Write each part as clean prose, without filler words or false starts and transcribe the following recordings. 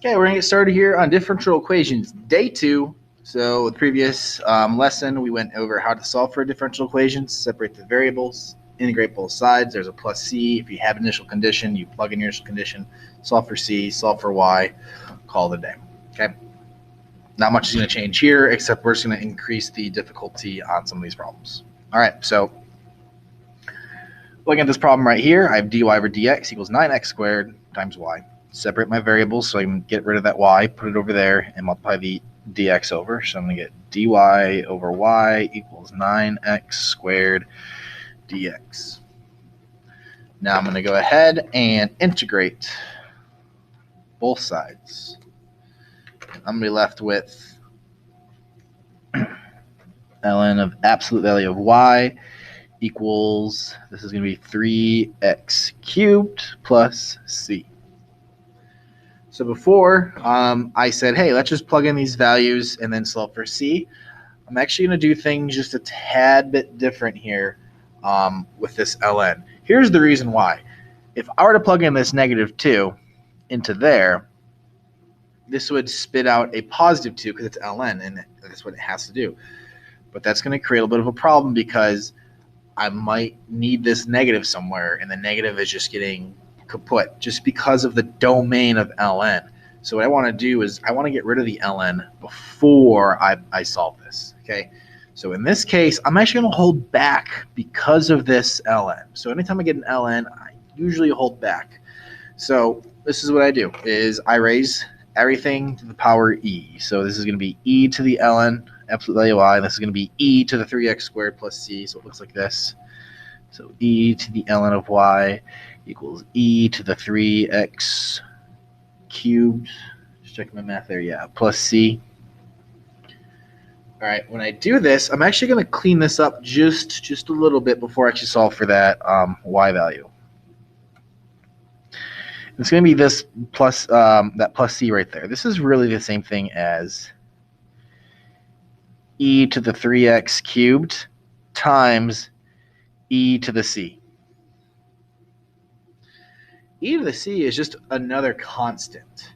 Okay, we're going to get started here on differential equations, day 2. So the previous lesson, we went over how to solve for differential equations, separate the variables, integrate both sides. There's a plus c. If you have an initial condition, you plug in your initial condition, solve for c, solve for y, call it a day. Okay. Not much is going to change here, except we're just going to increase the difficulty on some of these problems. All right, so looking at this problem right here, I have dy over dx equals 9x squared times y. Separate my variables so I can get rid of that y, put it over there, and multiply the dx over. So I'm going to get dy over y equals 9x squared dx. Now I'm going to go ahead and integrate both sides. I'm going to be left with ln of absolute value of y equals, this is going to be 3x cubed plus c. So before I said, hey, let's just plug in these values and then solve for c. I'm actually going to do things just a tad bit different here with this ln. Here's the reason why. If I were to plug in this -2 into there, this would spit out a +2 because it's ln, and that's what it has to do. But that's going to create a bit of a problem because I might need this negative somewhere, and the negative is just getting kaput just because of the domain of ln. So what I want to do is I want to get rid of the ln before I solve this. Okay, so in this case, I'm actually going to hold back because of this ln. So anytime I get an ln, I usually hold back. So this is what I do, is I raise everything to the power e. So this is going to be e to the ln, absolute value y, and this is going to be e to the 3x squared plus c, so it looks like this. So e to the ln of y equals e to the 3x cubed, just checking my math there, yeah, plus c. All right, when I do this, I'm actually going to clean this up just a little bit before I actually solve for that y value. It's going to be this plus that plus c right there. This is really the same thing as e to the 3x cubed times e to the c. E to the c is just another constant.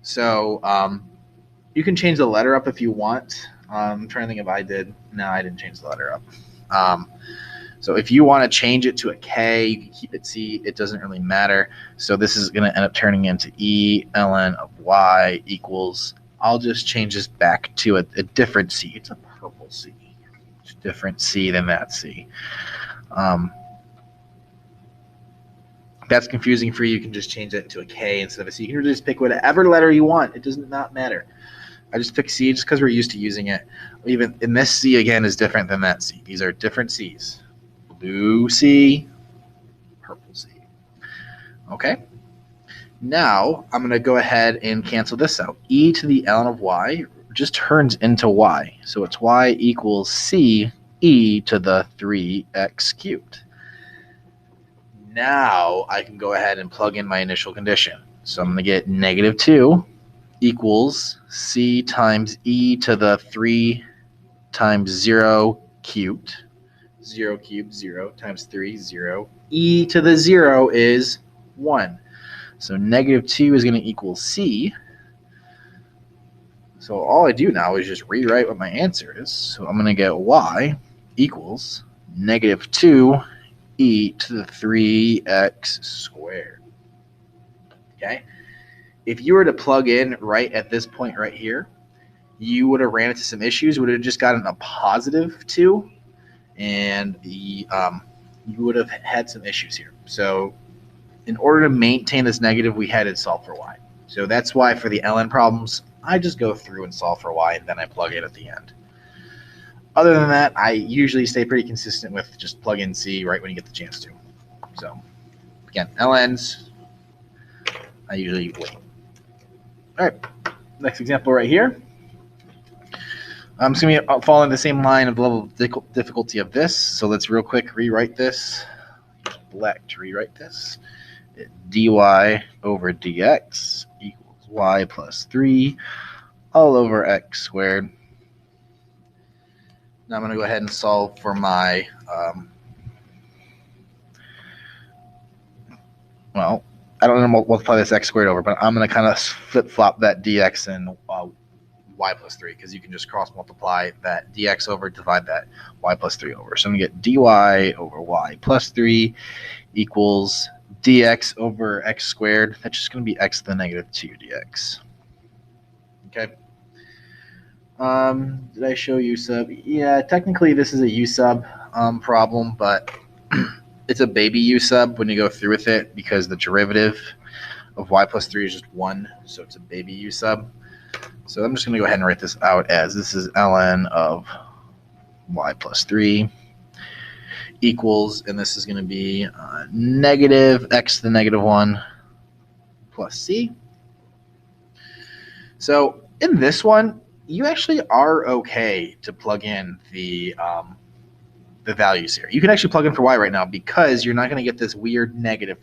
So you can change the letter up if you want. I'm trying to think if I did. No, I didn't change the letter up. So if you want to change it to a k, you can keep it c. It doesn't really matter. So this is going to end up turning into e ln of y equals, I'll just change this back to a different c. It's a purple c. It's a different c than that c. If that's confusing for you, you can just change that to a k instead of a c. You can just pick whatever letter you want. It does not matter. I just pick c just because we're used to using it. Even in this c again is different than that c. These are different c's. Blue C, purple C. Okay. Now I'm going to go ahead and cancel this out. E to the ln of y just turns into y. So it's y equals c e to the 3x cubed. Now I can go ahead and plug in my initial condition. So I'm going to get -2 equals c times e to the 3 times 0 cubed. 0 cubed, 0 times 3, 0. E to the 0 is 1. So -2 is going to equal c. So all I do now is just rewrite what my answer is. So I'm going to get y equals -2 e to the 3x squared. Okay? If you were to plug in right at this point right here, you would have ran into some issues. Would have just gotten a +2. And you would have had some issues here. So in order to maintain this negative, we had to solve for y. So that's why for the ln problems, I just go through and solve for y, and then I plug in at the end. Other than that, I usually stay pretty consistent with just plug in c right when you get the chance to. So again, ln's, I usually wait. All right, next example right here. I'm just going to be following the same line of level of difficulty of this. So let's real quick rewrite this. Use black to rewrite this. Dy over dx equals y plus 3 all over x squared. Now I'm going to go ahead and solve for my, I don't want to multiply this x squared over, but I'm going to kind of flip-flop that dx and y plus 3, because you can just cross multiply that dx over, divide that y plus 3 over. So I'm going to get dy over y plus 3 equals dx over x squared. That's just going to be x to the negative 2 dx. Okay. Did I show u sub? Yeah, technically this is a u sub problem, but it's a baby u sub when you go through with it, because the derivative of y plus 3 is just 1, so it's a baby u sub. So I'm just going to go ahead and write this out as this is ln of y plus 3 equals, and this is going to be negative x to the negative 1 plus c. So in this one, you actually are okay to plug in the values here. You can actually plug in for y right now, because you're not going to get this weird negative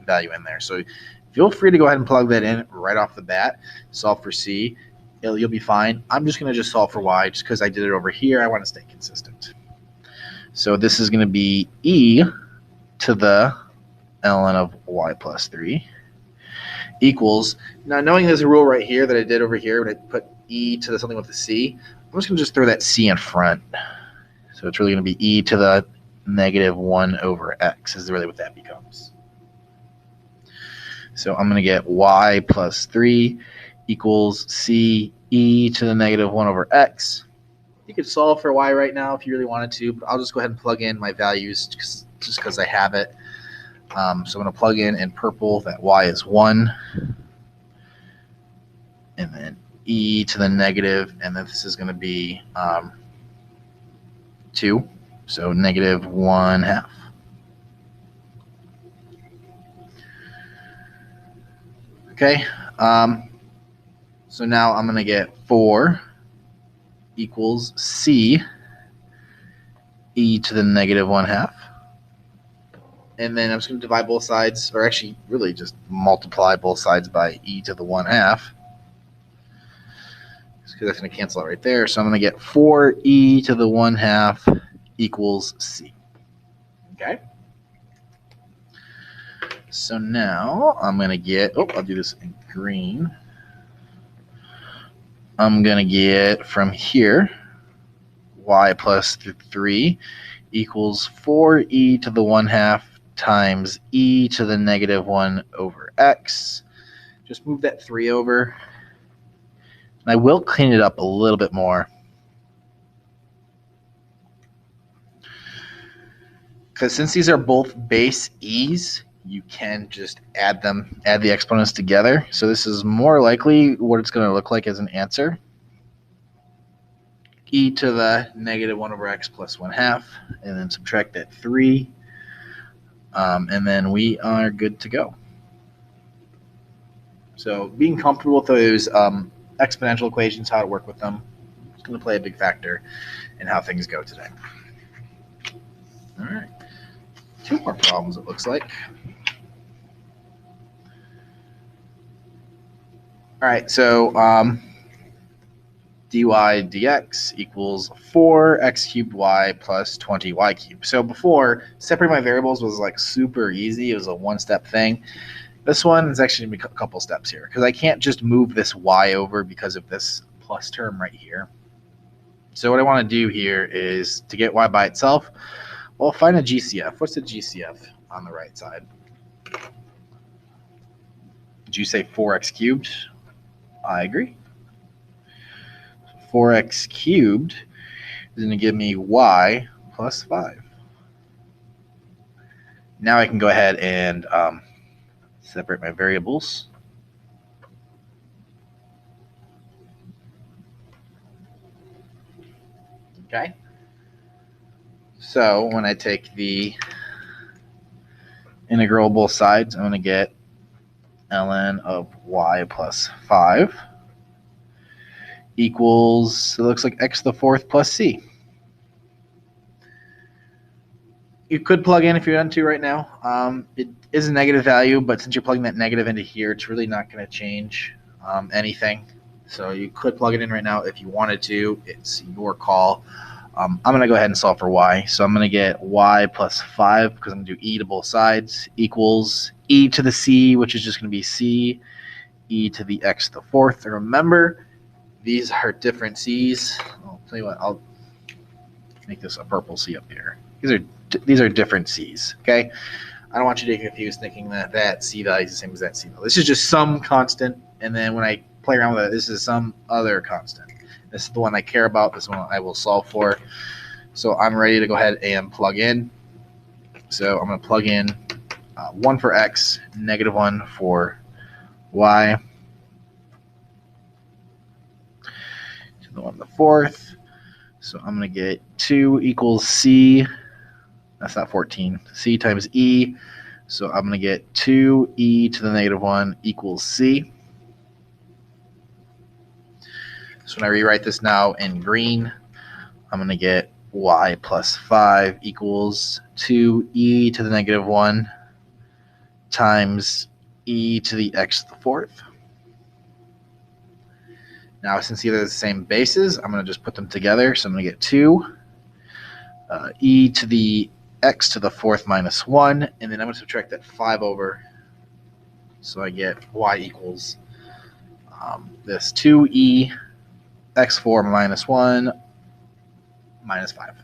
value in there. So feel free to go ahead and plug that in right off the bat. Solve for c. You'll be fine. I'm just going to just solve for y, just because I did it over here. I want to stay consistent. So this is going to be e to the ln of y plus 3 equals, now knowing there's a rule right here that I did over here, when I put e to the something with the c, I'm just going to just throw that c in front. So it's really going to be e to the negative 1 over x is really what that becomes. So I'm going to get y plus 3 equals c e to the negative 1 over x. You could solve for y right now if you really wanted to, but I'll just go ahead and plug in my values just because I have it. So I'm going to plug in purple that y is 1, and then e to the negative, and then this is going to be 2, so negative 1/2. Okay, so now I'm going to get 4 equals c e to the negative 1/2. And then I'm just going to divide both sides, or actually really just multiply both sides by e to the 1/2. Because that's going to cancel out right there. So I'm going to get 4e to the 1/2 equals c. Okay. So now I'm going to get, I'll do this in green. I'm going to get from here, y plus 3 equals 4e to the 1/2 times e to the negative 1 over x. Just move that 3 over. And I will clean it up a little bit more, because since these are both base e's, you can just add the exponents together. So this is more likely what it's going to look like as an answer. E to the negative 1 over x plus 1/2, and then subtract that 3. And then we are good to go. So being comfortable with those exponential equations, how to work with them, is going to play a big factor in how things go today. All right. 2 more problems, it looks like. All right, so dy dx equals 4x cubed y plus 20y cubed. So before, separating my variables was like super easy. It was a one-step thing. This one is actually a couple steps here, because I can't just move this y over because of this plus term right here. So what I want to do here is, to get y by itself, well, find a GCF. What's the GCF on the right side? Did you say 4x cubed? I agree. 4x cubed is going to give me y plus 5. Now I can go ahead and separate my variables. Okay. So when I take the integral both sides, I'm going to get ln of y plus 5 equals, it looks like x to the 4th plus c. You could plug in if you're done to right now. It is a negative value, but since you're plugging that negative into here, it's really not going to change anything. So you could plug it in right now if you wanted to. It's your call. I'm going to go ahead and solve for y. So I'm going to get y plus 5, because I'm going to do e to both sides, equals e to the c, which is just going to be c, e to the x to the fourth. And remember, these are different c's. I'll tell you what, I'll make this a purple c up here. These are different c's, okay? I don't want you to get confused thinking that that c value is the same as that c value. This is just some constant, and then when I play around with it, this is some other constant. This is the one I care about. This one I will solve for. So I'm ready to go ahead and plug in. So I'm going to plug in 1 for x, -1 for y, to the 1 to the fourth. So I'm going to get 2 equals c. That's not 14. C times e. So I'm going to get 2e to the -1 equals c. So when I rewrite this now in green, I'm going to get y plus 5 equals 2e to the -1 times e to the x to the fourth. Now, since these are the same bases, I'm going to just put them together. So I'm going to get 2 e to the x to the fourth minus 1, and then I'm going to subtract that 5 over. So I get y equals this 2e x4 minus 1 minus 5.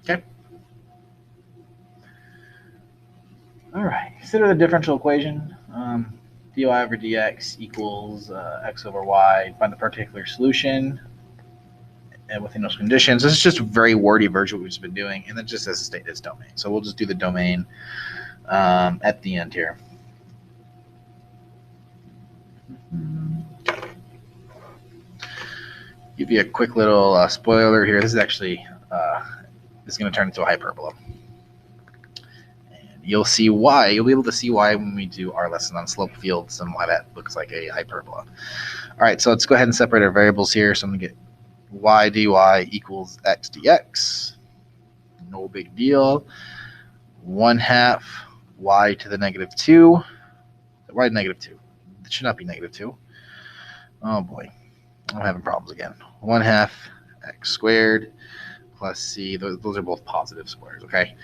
Okay. All right. Consider the differential equation. dy over dx equals x over y. Find the particular solution and within those conditions. This is just a very wordy version of what we've just been doing, and then just as a state its domain. So we'll just do the domain at the end here. Give you a quick little spoiler here. This is actually this is going to turn into a hyperbola. And you'll see why. You'll be able to see why when we do our lesson on slope fields and why that looks like a hyperbola. All right, so let's go ahead and separate our variables here. So I'm going to get y dy equals x dx. No big deal. 1/2 y to the -2. Why -2? It should not be -2. Oh boy, I'm having problems again. 1/2 x squared plus c. Those are both positive squares, okay?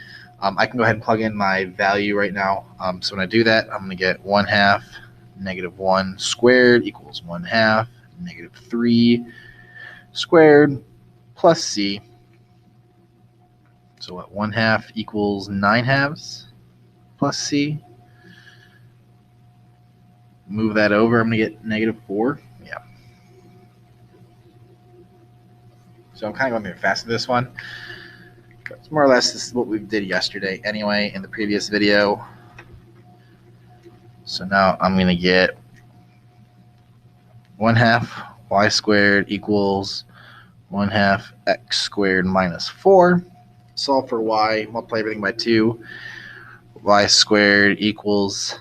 I can go ahead and plug in my value right now. So when I do that, I'm going to get 1/2 -1 squared equals 1/2 -3 squared plus c. So what, 1/2 equals 9/2 plus c. Move that over, I'm going to get -4. Yeah. So I'm kind of going very fast with this one. But it's more or less this is what we did yesterday anyway in the previous video. So now I'm going to get 1/2 y squared equals 1/2 x squared minus 4. Solve for y, multiply everything by 2. Y squared equals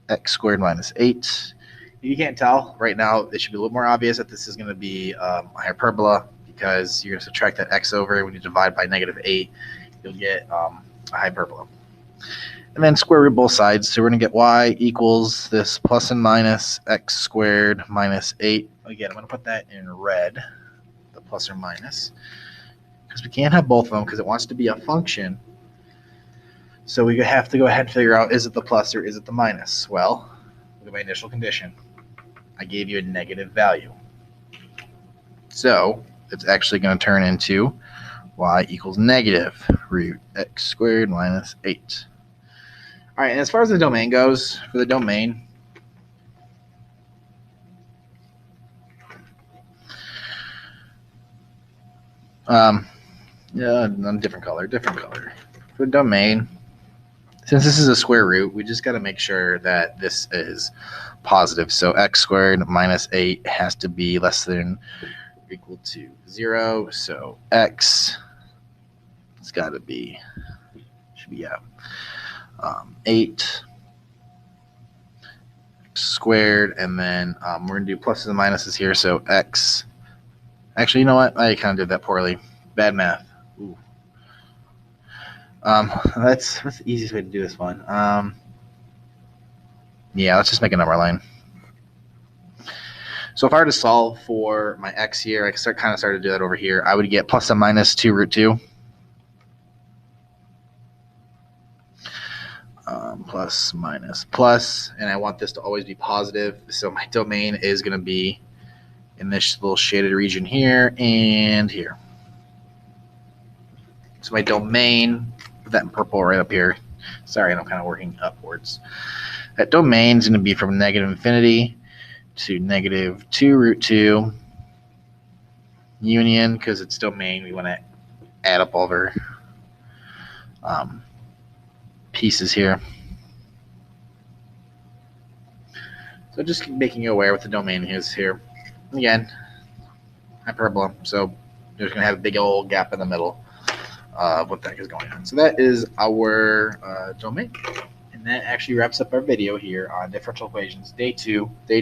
x squared minus 8. If you can't tell, right now it should be a little more obvious that this is going to be a hyperbola, because you're going to subtract that x over. When you divide by -8, you'll get a hyperbola. And then square root both sides. So we're going to get y equals this plus and minus x squared minus 8. Again, I'm going to put that in red, the plus or minus, because we can't have both of them because it wants to be a function. So we have to go ahead and figure out, is it the plus or is it the minus? Well, look at my initial condition. I gave you a negative value. So it's actually going to turn into y equals -root x squared minus 8. All right, and as far as the domain goes, for the domain, yeah, different color. For the domain, since this is a square root, we just got to make sure that this is positive. So x squared minus 8 has to be less than or equal to 0. So x, it's got to be, should be 8 x squared, and then we're going to do pluses and minuses here. So x, actually, you know what? I kind of did that poorly. Bad math. Ooh. That's the easiest way to do this one. Yeah, let's just make a number line. So if I were to solve for my x here, I kind of started to do that over here. I would get plus or minus 2 root 2. Plus, minus, plus, and I want this to always be positive. So my domain is going to be in this little shaded region here and here. So my domain, put that in purple right up here. Sorry, I'm kind of working upwards. That domain is going to be from negative infinity to negative 2 root 2 union, because it's domain. We want to add up all of our pieces here. So just making you aware what the domain is here. Again, hyperbola. So there's going to have a big old gap in the middle of what the heck is going on. So that is our domain. And that actually wraps up our video here on differential equations. Day two, a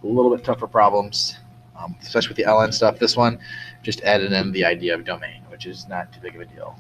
little bit tougher problems, especially with the ln stuff. This one just added in the idea of domain, which is not too big of a deal.